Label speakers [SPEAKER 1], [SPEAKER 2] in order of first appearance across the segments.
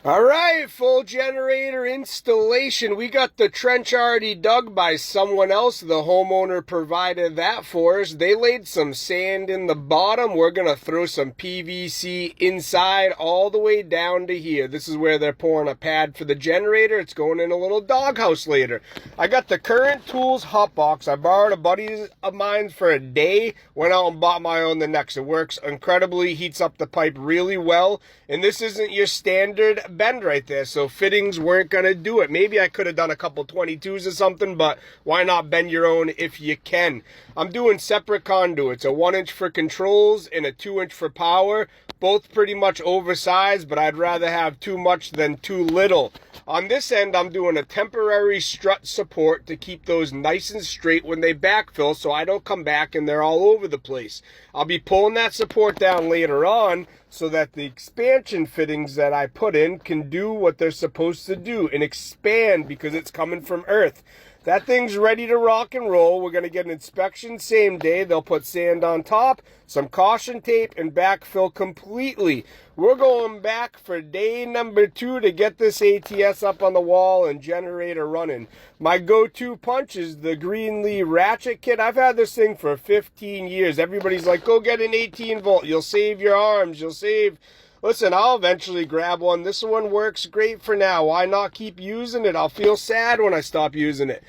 [SPEAKER 1] All right, full generator installation. We got the trench already dug by someone else. The homeowner provided that for us. They laid some sand in the bottom. We're going to throw some PVC inside all the way down to here. This is where they're pouring a pad for the generator. It's going in a little doghouse later. I got the Current Tools hot box. I borrowed a buddy of mine for a day. Went out and bought my own the next. It works incredibly, heats up the pipe really well. And this isn't your standard bend right there, so fittings weren't going to do it. Maybe I could have done a couple 22s or something, but why not bend your own if you can? I'm doing separate conduits, a 1-inch for controls and a 2-inch for power. Both pretty much oversized, but I'd rather have too much than too little. On this end, I'm doing a temporary strut support to keep those nice and straight when they backfill so I don't come back and they're all over the place. I'll be pulling that support down later on so that the expansion fittings that I put in can do what they're supposed to do and expand because it's coming from earth. That thing's ready to rock and roll. We're going to get an inspection same day. They'll put sand on top, some caution tape, and backfill completely. We're going back for day number 2 to get this ATS up on the wall and generator running. My go-to punch is the Greenlee ratchet kit. I've had this thing for 15 years. Everybody's like, go get an 18 volt. You'll save your arms. You'll save... Listen, I'll eventually grab one. This one works great for now. Why not keep using it? I'll feel sad when I stop using it.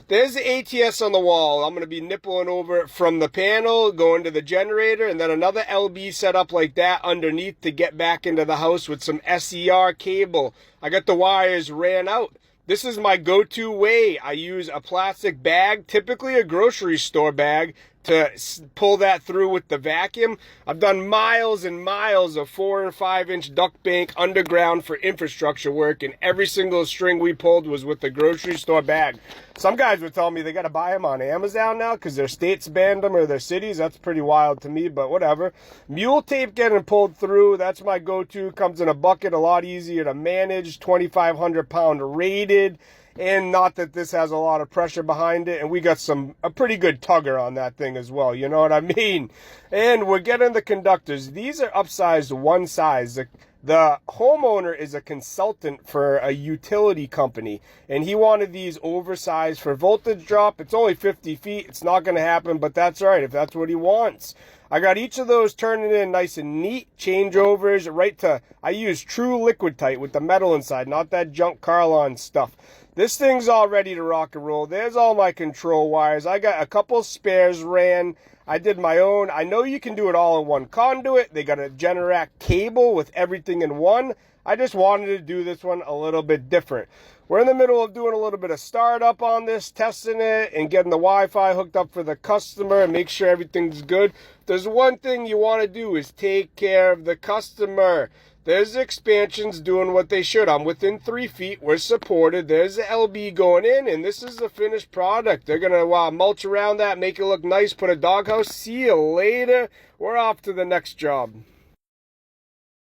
[SPEAKER 1] There's the ATS on the wall. I'm going to be nippling over it from the panel, going to the generator, and then another LB set up like that underneath to get back into the house with some SER cable. I got the wires ran out. This is my go-to way. I use a plastic bag, typically a grocery store bag, to pull that through with the vacuum. I've done miles and miles of 4 and 5 inch duct bank underground for infrastructure work, and every single string we pulled was with the grocery store bag. Some guys were telling me they got to buy them on Amazon now because their states banned them or their cities. That's pretty wild to me, but whatever. Mule tape getting pulled through, that's my go-to. Comes in a bucket, a lot easier to manage, 2,500 pound rated. And not that this has a lot of pressure behind it. And we got a pretty good tugger on that thing as well. You know what I mean? And we're getting the conductors. These are upsized one size. The homeowner is a consultant for a utility company. And he wanted these oversized for voltage drop. It's only 50 feet. It's not going to happen, but that's all right if that's what he wants. I got each of those turning in nice and neat. Changeovers right to, I use true Liquid-Tite with the metal inside, not that junk Carlon stuff. This thing's all ready to rock and roll. There's all my control wires. I got a couple spares ran. I did my own. I know you can do it all in one conduit. They got a Generac cable with everything in one. I just wanted to do this one a little bit different. We're in the middle of doing a little bit of startup on this, testing it, and getting the Wi-Fi hooked up for the customer and make sure everything's good. There's one thing you want to do is take care of the customer. There's the expansions doing what they should. I'm within 3 feet. We're supported. There's the LB going in, and this is the finished product. They're going to mulch around that, make it look nice, put a doghouse. See you later. We're off to the next job.